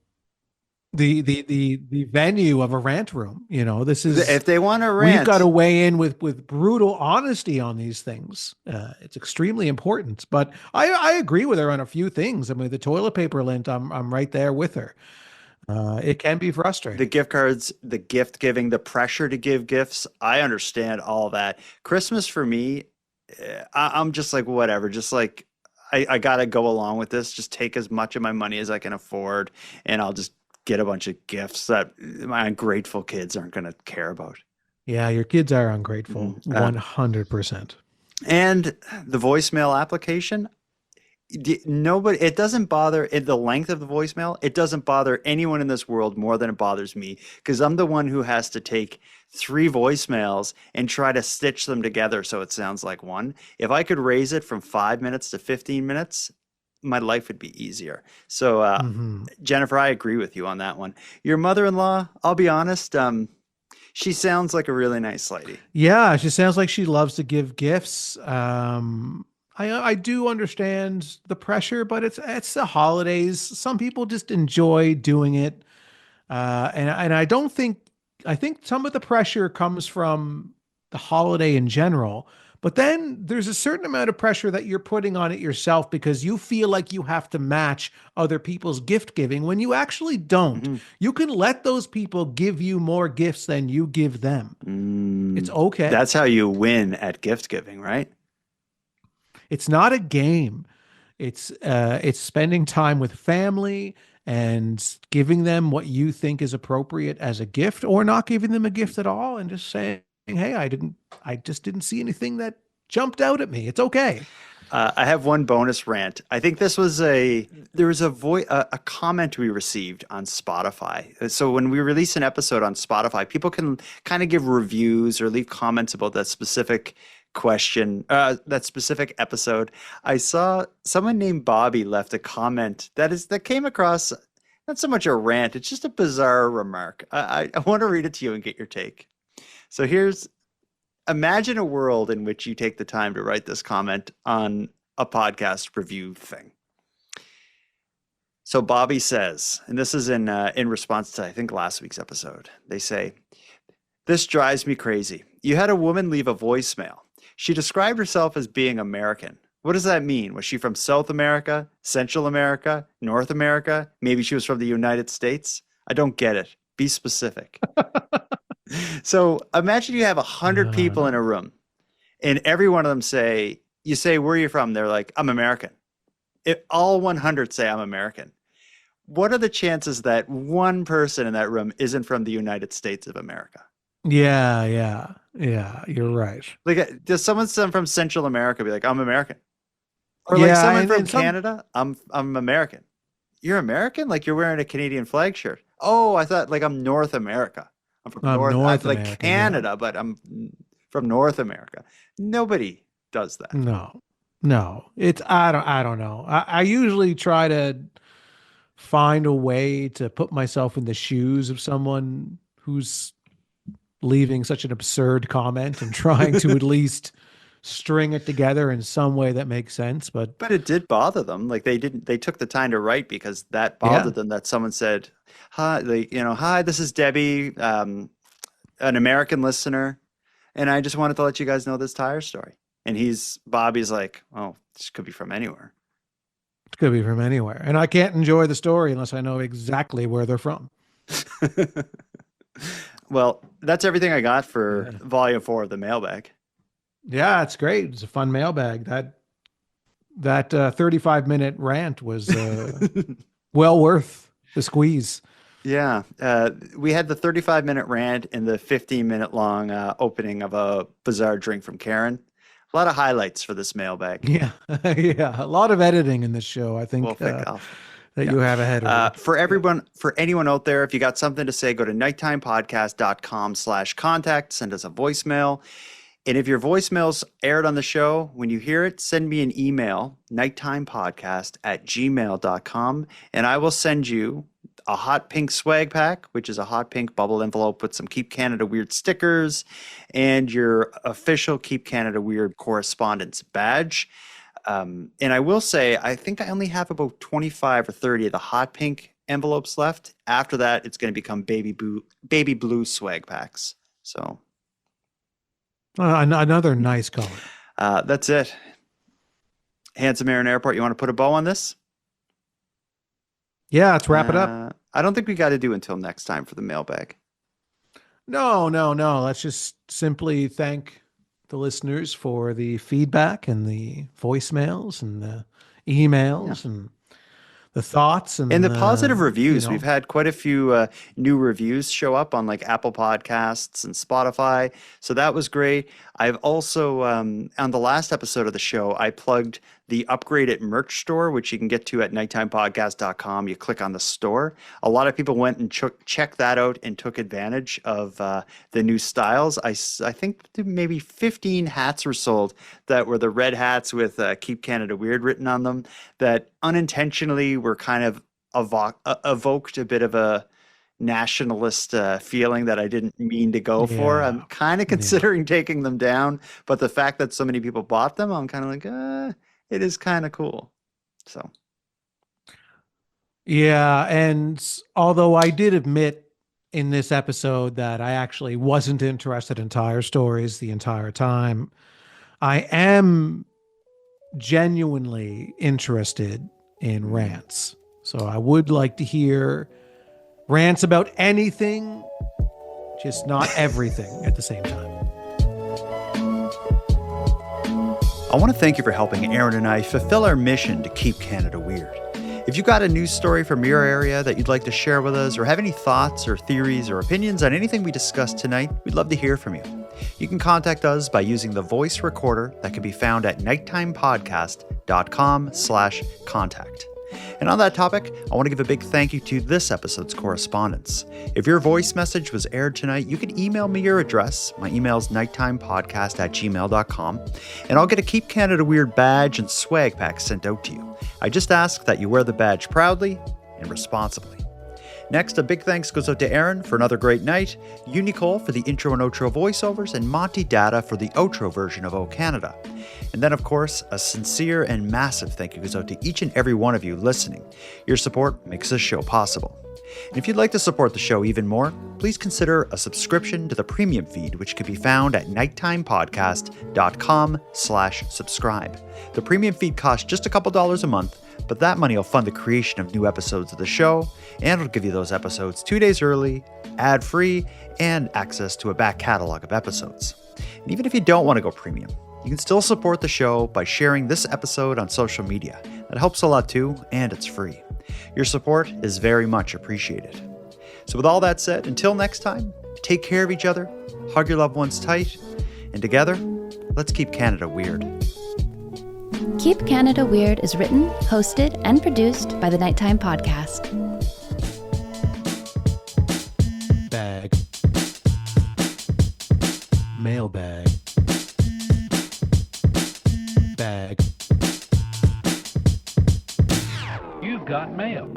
the venue of a rant room. This is If they want to we've got to rant, weigh in with brutal honesty on these things. It's extremely important. But I agree with her on a few things. I mean, the toilet paper lint, I'm right there with her. It can be the frustrating. gift cards, the gift giving, the pressure to give gifts, I understand all that. Christmas for me, I'm just like, whatever, just like, I gotta go along with this. Just take as much of my money as I can afford, and I'll just get a bunch of gifts that my ungrateful kids aren't gonna care about. Yeah, your kids are ungrateful, Mhm. 100%. And the voicemail application, nobody, it doesn't bother the length of the voicemail. It doesn't bother anyone in this world more than it bothers me because I'm the one who has to take three voicemails and try to stitch them together so it sounds like one. If I could raise it from 5 minutes to 15 minutes, my life would be easier. So, Hmm. Jennifer, I agree with you on that one. Your mother-in-law, I'll be honest, she sounds like a really nice lady. Yeah, she sounds like she loves to give gifts. I do understand the pressure, but it's the holidays. Some people just enjoy doing it, and I think some of the pressure comes from the holiday in general. But then there's a certain amount of pressure that you're putting on it yourself because you feel like you have to match other people's gift giving when you actually don't. Hmm. You can let those people give you more gifts than you give them. It's okay. That's how you win at gift giving, right? It's not a game. It's spending time with family and giving them what you think is appropriate as a gift, or not giving them a gift at all, and just saying, "Hey, I just didn't see anything that jumped out at me. It's okay." I have one bonus rant. I think there was a comment we received on Spotify. So when we release an episode on Spotify, people can kind of give reviews or leave comments about that specific question, that specific episode. I saw someone named Bobby left a comment that came across not so much a rant, it's just a bizarre remark. I want to read it to you and get your take. So imagine a world in which you take the time to write this comment on a podcast review thing. So Bobby says, and this is in response to I think last week's episode. They say, "This drives me crazy. You had a woman leave a voicemail. She described herself as being American. What does that mean? Was she from South America, Central America, North America? Maybe she was from the United States? I don't get it. Be specific." So imagine you have 100 people in a room and every one of them you say, "Where are you from?" They're like, "I'm American." If all 100 say I'm American, what are the chances that one person in that room isn't from the United States of America? Yeah, yeah, yeah. You're right. Like, does someone from Central America be like, "I'm American"? Or like Yeah, someone from and some Canada, I'm American. You're American? Like you're wearing a Canadian flag shirt. Oh, I thought like I'm North America. I'm from I'm North like American, yeah. Canada, but I'm from North America. Nobody does that. No, no. I don't know. I usually try to find a way to put myself in the shoes of someone who's leaving such an absurd comment and trying to at least string it together in some way that makes sense. But But it did bother them. Like they took the time to write because that yeah, bothered them that someone said, "Hi, hi, this is Debbie, an American listener, and I just wanted to let you guys know this tire story." And Bobby's like, "Oh, this could be from anywhere." it could be from anywhere. And I can't enjoy the story unless I know exactly where they're from. Well, that's everything I got for Yeah. volume 4 of the mailbag. Yeah, it's great. It's a fun mailbag. That 35-minute rant was well worth the squeeze. Yeah, we had the 35-minute rant and the 15-minute long opening of a bizarre drink from Karen. A lot of highlights for this mailbag. Yeah, yeah. A lot of editing in this show. I We'll think pick off. that Yeah. you have ahead of you. For anyone out there, if you got something to say, go to nighttimepodcast.com/contact, send us a voicemail. And if your voicemail's aired on the show, when you hear it, send me an email, nighttimepodcast@gmail.com, and I will send you a hot pink swag pack, which is a hot pink bubble envelope with some Keep Canada Weird stickers and your official Keep Canada Weird correspondence badge. And I will say, I think I only have about 25 or 30 of the hot pink envelopes left. After that, it's going to become baby blue swag packs. So Another nice color. that's it. Handsome Aaron Airport, you want to put a bow on this? Yeah, let's wrap it up. I don't think we got to do until next time for the mailbag. No. Let's just simply thank the listeners for the feedback and the voicemails and the emails and the thoughts and the positive reviews. you know. We've had quite a few new reviews show up on like Apple Podcasts and Spotify. So that was great. I've also, on the last episode of the show, I plugged the upgraded merch store, which you can get to at nighttimepodcast.com. You click on the store. A lot of people went and checked that out and took advantage of the new styles. I think maybe 15 hats were sold that were the red hats with Keep Canada Weird written on them that unintentionally were kind of evoked a bit of a nationalist feeling that I didn't mean to go for. I'm kind of considering taking them down, but the fact that so many people bought them, I'm kind of like, it is kind of cool. So, yeah, and although I did admit in this episode that I actually wasn't interested in tire stories the entire time, I am genuinely interested in rants. So I would like to hear rants about anything, just not everything at the same time. I want to thank you for helping Aaron and I fulfill our mission to keep Canada weird. If you got a news story from your area that you'd like to share with us, or have any thoughts or theories or opinions on anything we discussed tonight, we'd love to hear from you. You can contact us by using the voice recorder that can be found at nighttimepodcast.com/contact. And on that topic, I want to give a big thank you to this episode's correspondents. If your voice message was aired tonight, you can email me your address. My email is nighttimepodcast@gmail.com, and I'll get a Keep Canada Weird badge and swag pack sent out to you. I just ask that you wear the badge proudly and responsibly. Next, a big thanks goes out to Aaron for another great night, Nicole for the intro and outro voiceovers, and Monty Data for the outro version of O Canada. And then, of course, a sincere and massive thank you goes out to each and every one of you listening. Your support makes this show possible. And if you'd like to support the show even more, please consider a subscription to the premium feed, which can be found at nighttimepodcast.com/subscribe. The premium feed costs just a couple dollars a month, but that money will fund the creation of new episodes of the show, and it'll give you those episodes 2 days early, ad-free, and access to a back catalog of episodes. And even if you don't want to go premium, you can still support the show by sharing this episode on social media. That helps a lot too, and it's free. Your support is very much appreciated. So with all that said, until next time, take care of each other, hug your loved ones tight, and together, let's keep Canada weird. Keep Canada Weird is written, hosted, and produced by the Nighttime Podcast. Mailbag. Bag. You've got mail.